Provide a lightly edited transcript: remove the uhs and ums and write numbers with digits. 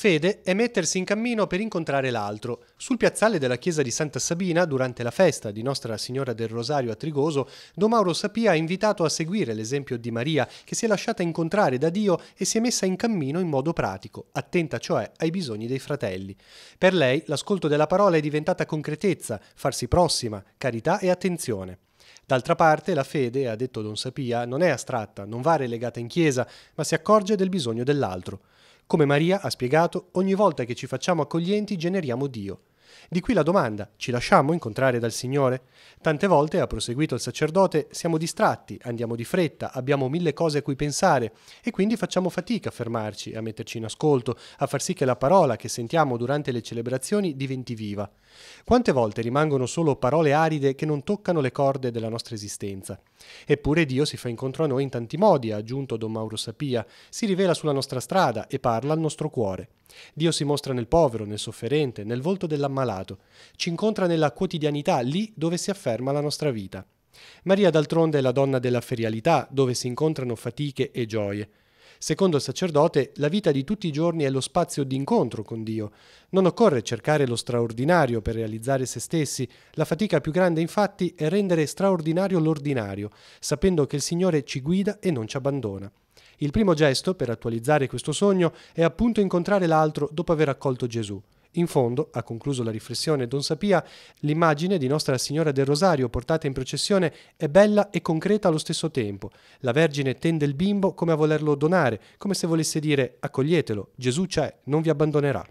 Fede è mettersi in cammino per incontrare l'altro. Sul piazzale della chiesa di Santa Sabina, durante la festa di Nostra Signora del Rosario a Trigoso, Don Mauro Sapia ha invitato a seguire l'esempio di Maria, che si è lasciata incontrare da Dio e si è messa in cammino in modo pratico, attenta cioè ai bisogni dei fratelli. Per lei l'ascolto della parola è diventata concretezza, farsi prossima, carità e attenzione. D'altra parte la fede, ha detto Don Sapia, non è astratta, non va relegata in chiesa, ma si accorge del bisogno dell'altro. Come Maria ha spiegato, ogni volta che ci facciamo accoglienti generiamo Dio. Di qui la domanda: ci lasciamo incontrare dal Signore? Tante volte, ha proseguito il sacerdote, siamo distratti, andiamo di fretta, abbiamo mille cose a cui pensare e quindi facciamo fatica a fermarci, a metterci in ascolto, a far sì che la parola che sentiamo durante le celebrazioni diventi viva. Quante volte rimangono solo parole aride che non toccano le corde della nostra esistenza? Eppure Dio si fa incontro a noi in tanti modi, ha aggiunto Don Mauro Sapia, si rivela sulla nostra strada e parla al nostro cuore. Dio si mostra nel povero, nel sofferente, nel volto dell'ammalato. Ci incontra nella quotidianità, lì dove si afferma la nostra vita. Maria d'altronde è la donna della ferialità, dove si incontrano fatiche e gioie. Secondo il sacerdote, la vita di tutti i giorni è lo spazio di incontro con Dio. Non occorre cercare lo straordinario per realizzare se stessi. La fatica più grande, infatti, è rendere straordinario l'ordinario, sapendo che il Signore ci guida e non ci abbandona. Il primo gesto per attualizzare questo sogno è appunto incontrare l'altro dopo aver accolto Gesù. In fondo, ha concluso la riflessione Don Sapia, l'immagine di Nostra Signora del Rosario portata in processione è bella e concreta allo stesso tempo. La Vergine tende il bimbo come a volerlo donare, come se volesse dire: accoglietelo, Gesù c'è, non vi abbandonerà.